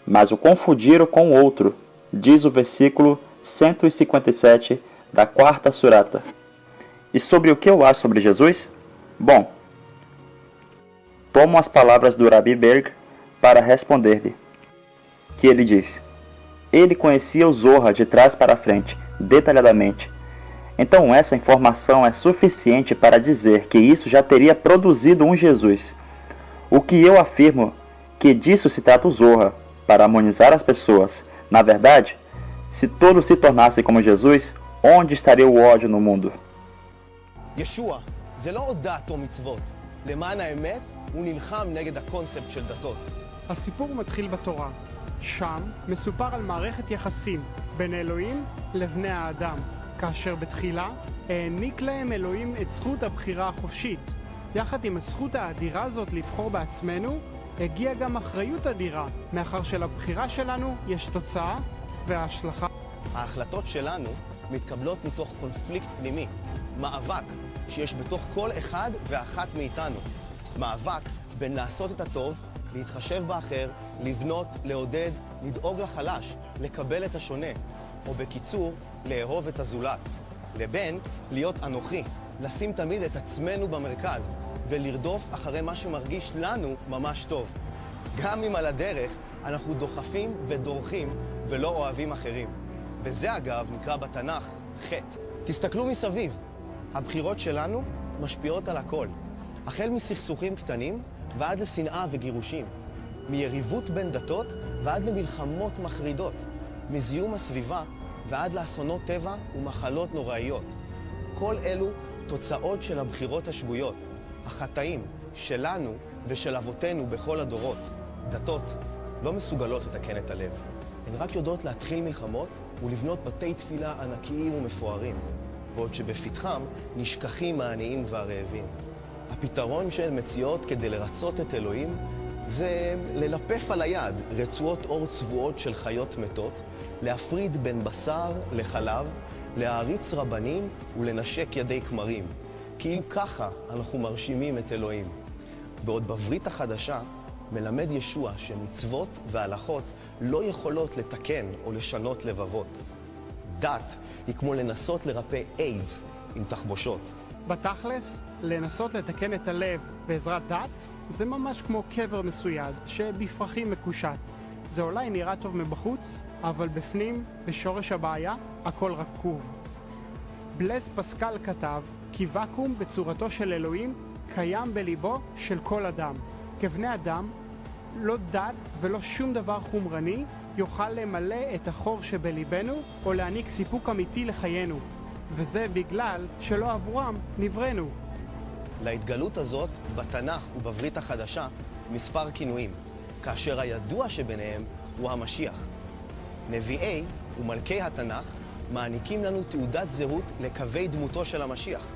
mas o confundiram com outro, diz o versículo 157 da quarta surata. E sobre o que eu acho sobre Jesus? Bom, tomo as palavras do Rabi Berg para responder-lhe, que ele diz: ele conhecia o Zohar de trás para frente, detalhadamente. Então essa informação é suficiente para dizer que isso já teria produzido um Jesus. O que eu afirmo que disso se trata o Zohar, para harmonizar as pessoas. Na verdade, se todos se tornassem como Jesus, onde estaria o ódio no mundo? ישוע זה לא עוד דת או מצוות. למען האמת, הוא נלחם נגד הקונספט של דתות. הסיפור מתחיל בתורה. שם מסופר על מערכת יחסים בין אלוהים לבני האדם, כאשר בתחילה העניק להם אלוהים את זכות הבחירה החופשית. יחד עם הזכות האדירה הזאת לבחור בעצמנו, הגיעה גם אחריות אדירה, מאחר שלבחירה שלנו יש תוצאה וההשלכה. ההחלטות שלנו מתקבלות מתוך קונפליקט פנימי, מאבק שיש בתוך כל אחד ואחת מאיתנו. מאבק בין לעשות את הטוב, להתחשב באחר, לבנות, לעודד, לדאוג לחלש, לקבל את השונה, או בקיצור, לאהוב את הזולת. לבין להיות אנוכי, לשים תמיד את עצמנו במרכז, ולרדוף אחרי מה שמרגיש לנו ממש טוב. גם אם על הדרך אנחנו דוחפים ודורכים ולא אוהבים אחרים. וזה אגב נקרא בתנ"ך חטא. תסתכלו מסביב. הבחירות שלנו משפיעות על הכל. החל מסכסוכים קטנים ועד לשנאה וגירושים. מיריבות בין דתות ועד למלחמות מחרידות. מזיהום הסביבה ועד לאסונות טבע ומחלות נוראיות. כל אלו תוצאות של הבחירות השגויות, החטאים שלנו ושל אבותינו בכל הדורות. דתות לא מסוגלות לתקן את הלב. הן רק יודעות להתחיל מלחמות ולבנות בתי תפילה ענקיים ומפוארים, בעוד שבפתחם נשכחים העניים והרעבים. הפתרון שהן מציעות כדי לרצות את אלוהים זה ללפף על היד רצועות אור צבועות של חיות מתות, להפריד בין בשר לחלב, להעריץ רבנים ולנשק ידי כמרים. כאילו ככה אנחנו מרשימים את אלוהים. בעוד בברית החדשה מלמד ישוע שמצוות והלכות לא יכולות לתקן או לשנות לבבות. דת היא כמו לנסות לרפא איידס עם תחבושות. בתכלס, לנסות לתקן את הלב בעזרת דת זה ממש כמו קבר מסויד שבפרחים מקושט. זה אולי נראה טוב מבחוץ, אבל בפנים, בשורש הבעיה, הכל רקוב. בלז פסקל כתב כי וקום בצורתו של אלוהים קיים בליבו של כל אדם. כבני אדם, לא דת ולא שום דבר חומרני יוכל למלא את החור שבליבנו או להעניק סיפוק אמיתי לחיינו. וזה בגלל שלא עבורם נבראנו. להתגלות הזאת בתנ"ך ובברית החדשה מספר כינויים, כאשר הידוע שביניהם הוא המשיח. נביאי ומלכי התנ"ך מעניקים לנו תעודת זהות לקווי דמותו של המשיח.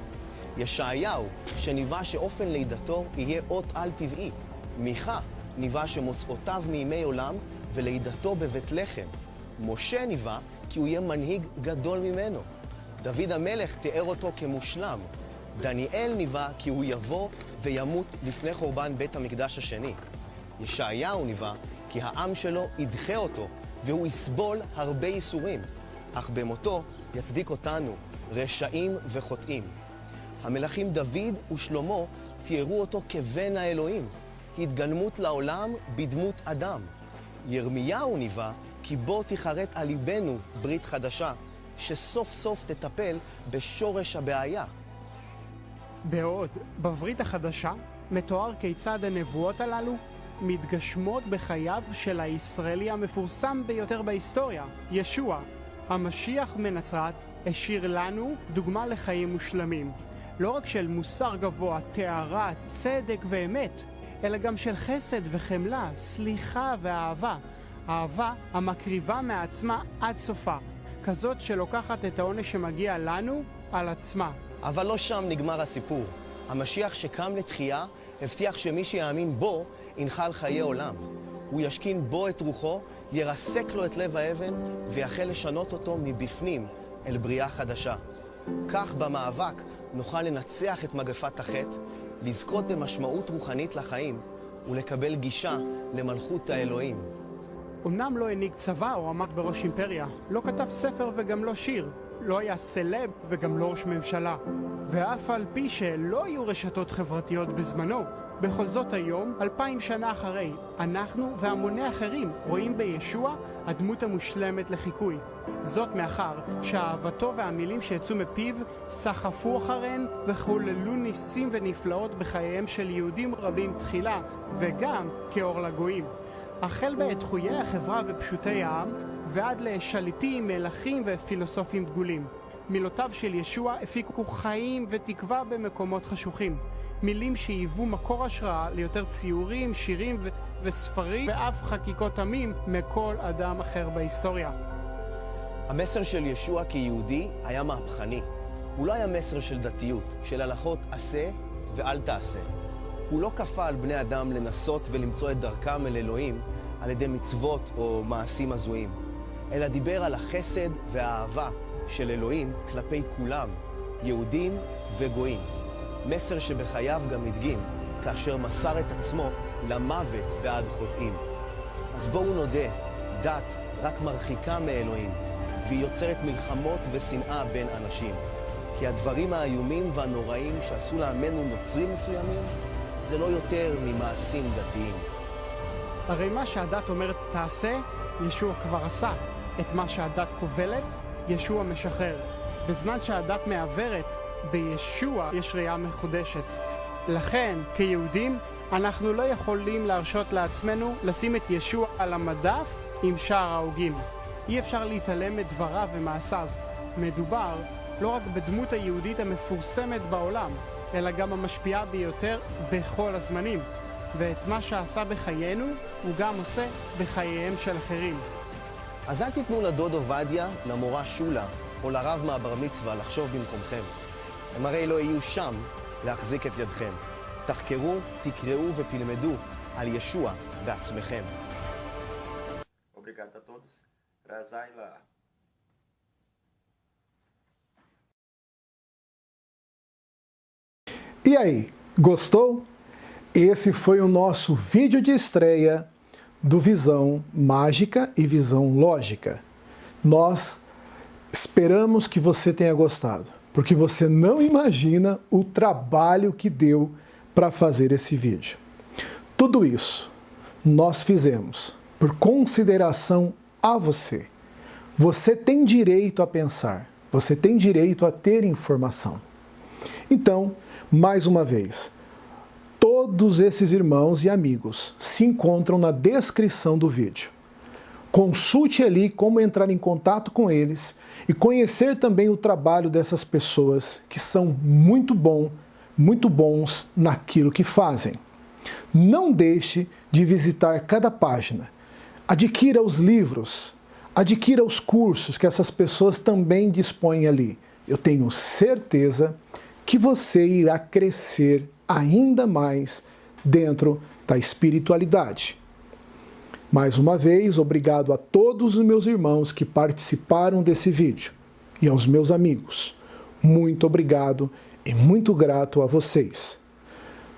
ישעיהו שניבא שאופן לידתו יהיה אות על טבעי. מיכה ניבא שמוצאותיו מימי עולם ולידתו בבית לחם. משה ניבא כי הוא יהיה מנהיג גדול ממנו. דוד המלך תיאר אותו כמושלם. דניאל ניבא כי הוא יבוא וימות לפני חורבן בית המקדש השני. ישעיהו ניבא כי העם שלו ידחה אותו והוא יסבול הרבה ייסורים, אך במותו יצדיק אותנו, רשעים וחוטאים. המלכים דוד ושלמה תיארו אותו כבן האלוהים, התגלמות לעולם בדמות אדם. ירמיהו ניבא כי בו תחרט על ליבנו ברית חדשה, שסוף סוף תטפל בשורש הבעיה. בעוד בברית החדשה מתואר כיצד הנבואות הללו מתגשמות בחייו של הישראלי המפורסם ביותר בהיסטוריה, ישוע. המשיח מנצרת השאיר לנו דוגמה לחיים מושלמים. לא רק של מוסר גבוה, תארה, צדק ואמת, אלא גם של חסד וחמלה, סליחה ואהבה. אהבה המקריבה מעצמה עד סופה, כזאת שלוקחת את העונש שמגיע לנו על עצמה. אבל לא שם נגמר הסיפור. המשיח שקם לתחייה הבטיח שמי שיאמין בו ינחל חיי עולם. הוא ישכין בו את רוחו, ירסק לו את לב האבן ויחל לשנות אותו מבפנים אל בריאה חדשה. כך במאבק נוכל לנצח את מגפת החטא, לזכות במשמעות רוחנית לחיים ולקבל גישה למלכות האלוהים. אמנם לא הנהיג צבא או עמד בראש אימפריה, לא כתב ספר וגם לא שיר, לא היה סלב וגם לא ראש ממשלה. ואף על פי שלא היו רשתות חברתיות בזמנו, בכל זאת היום, 2000 שנה אחרי, אנחנו והמוני אחרים רואים בישוע הדמות המושלמת לחיקוי. זאת מאחר שאהבתו והמילים שיצאו מפיו סחפו אחריהן וחוללו ניסים ונפלאות בחייהם של יהודים רבים תחילה וגם כאור לגויים. החל בדחויי החברה ופשוטי העם ועד לשליטים, מלכים ופילוסופים דגולים. מילותיו של ישוע הפיקו חיים ותקווה במקומות חשוכים. מילים שהיוו מקור השראה ליותר ציורים, שירים וספרים ואף חקיקות עמים מכל אדם אחר בהיסטוריה. המסר של ישוע כיהודי היה מהפכני. הוא לא היה מסר של דתיות, של הלכות עשה ואל תעשה. הוא לא כפה על בני אדם לנסות ולמצוא את דרכם אל אלוהים על ידי מצוות או מעשים הזויים, אלא דיבר על החסד והאהבה של אלוהים כלפי כולם, יהודים וגויים. מסר שבחייו גם הדגים כאשר מסר את עצמו למוות בעד חוטאים. אז בואו נודה, דת רק מרחיקה מאלוהים, והיא יוצרת מלחמות ושנאה בין אנשים. כי הדברים האיומים והנוראים שעשו לעמנו נוצרים מסוימים, זה לא יותר ממעשים דתיים. הרי מה שהדת אומרת תעשה, ישוע כבר עשה. את מה שהדת כובלת, ישוע משחרר. בזמן שהדת מעוורת, בישוע יש ראייה מחודשת. לכן, כיהודים, אנחנו לא יכולים להרשות לעצמנו לשים את ישוע על המדף עם שאר ההוגים. אי אפשר להתעלם את דבריו ומעשיו. מדובר לא רק בדמות היהודית המפורסמת בעולם, אלא גם המשפיעה ביותר בכל הזמנים. ואת מה שעשה בחיינו, הוא גם עושה בחייהם של אחרים. אז אל תיתנו לדוד עובדיה, למורה שולה, או לרב מהבר מצווה לחשוב במקומכם. הם הרי לא יהיו שם להחזיק את ידכם. תחקרו, תקראו ותלמדו על ישוע בעצמכם. Obrigado a todos. Razai lá. E aí, gostou? Esse foi o nosso vídeo de estreia do Visão Mágica e Visão Lógica. Nós esperamos que você tenha gostado, porque você não imagina o trabalho que deu para fazer esse vídeo. Tudo isso nós fizemos por consideração a você. Você tem direito a pensar, você tem direito a ter informação. Então, mais uma vez, todos esses irmãos e amigos se encontram na descrição do vídeo. Consulte ali como entrar em contato com eles e conhecer também o trabalho dessas pessoas que são muito bons naquilo que fazem. Não deixe de visitar cada página. Adquira os livros, adquira os cursos que essas pessoas também dispõem ali. Eu tenho certeza que você irá crescer ainda mais dentro da espiritualidade. Mais uma vez, obrigado a todos os meus irmãos que participaram desse vídeo e aos meus amigos. Muito obrigado e muito grato a vocês.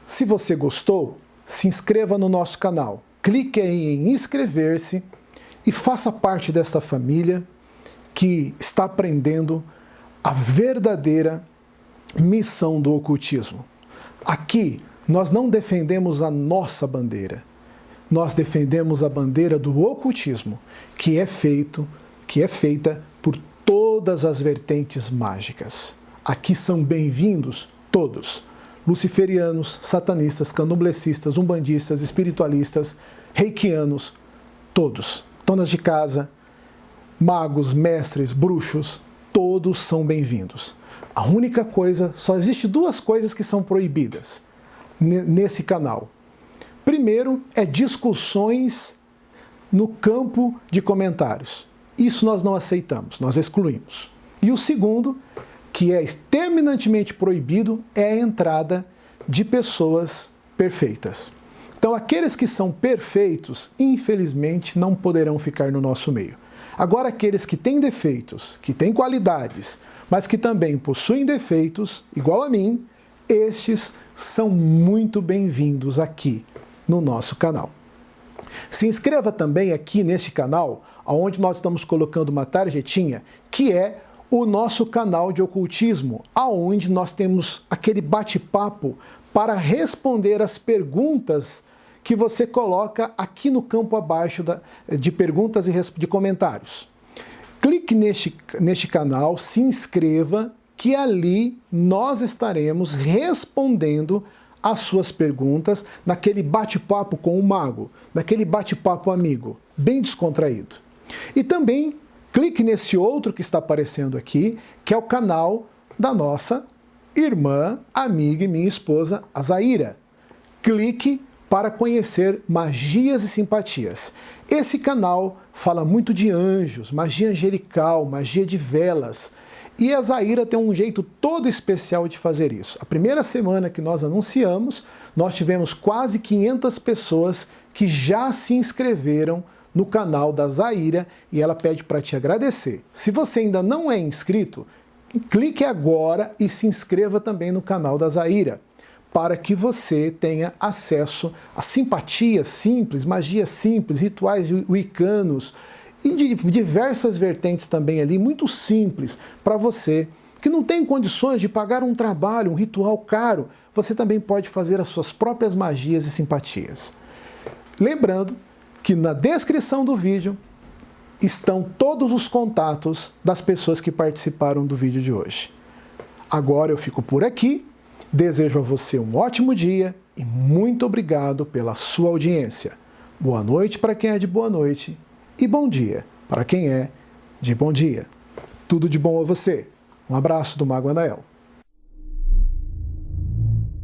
Se você gostou, se inscreva no nosso canal. Clique aí em inscrever-se e faça parte desta família que está aprendendo a verdadeira missão do ocultismo. Aqui, nós não defendemos a nossa bandeira. Nós defendemos a bandeira do ocultismo, que é feita por todas as vertentes mágicas. Aqui são bem-vindos todos. luciferianos, satanistas, candomblecistas, umbandistas, espiritualistas, reikianos, todos, donas de casa, magos, mestres, bruxos, todos são bem-vindos. A única coisa, só existe duas coisas que são proibidas nesse canal. Primeiro é discussões no campo de comentários. Isso nós não aceitamos, nós excluímos. E o segundo, que é terminantemente proibido, é a entrada de pessoas perfeitas. Então, aqueles que são perfeitos, infelizmente, não poderão ficar no nosso meio. Agora, aqueles que têm defeitos, que têm qualidades, mas que também possuem defeitos, igual a mim, estes são muito bem-vindos aqui no nosso canal. Se inscreva também aqui neste canal, onde nós estamos colocando uma tarjetinha, que é o nosso canal de ocultismo, aonde nós temos aquele bate-papo para responder as perguntas que você coloca aqui no campo abaixo de perguntas e de comentários. Clique neste canal, se inscreva, que ali nós estaremos respondendo as suas perguntas naquele bate-papo com o mago, naquele bate-papo amigo, bem descontraído. E também clique nesse outro que está aparecendo aqui, que é o canal da nossa irmã, amiga e minha esposa, a Zaira. Clique para conhecer magias e simpatias. Esse canal fala muito de anjos, magia angelical, magia de velas. E a Zaira tem um jeito todo especial de fazer isso. A primeira semana que nós anunciamos, nós tivemos quase 500 pessoas que já se inscreveram no canal da Zaira e ela pede para te agradecer. Se você ainda não é inscrito, clique agora e se inscreva também no canal da Zaira, para que você tenha acesso a simpatias simples, magias simples, rituais wiccanos e de diversas vertentes também ali, muito simples, para você que não tem condições de pagar um trabalho, um ritual caro, você também pode fazer as suas próprias magias e simpatias. Lembrando que na descrição do vídeo estão todos os contatos das pessoas que participaram do vídeo de hoje. Agora eu fico por aqui, desejo a você um ótimo dia e muito obrigado pela sua audiência. Boa noite para quem é de boa noite e bom dia para quem é de bom dia. Tudo de bom a você. Um abraço do Mago Anael.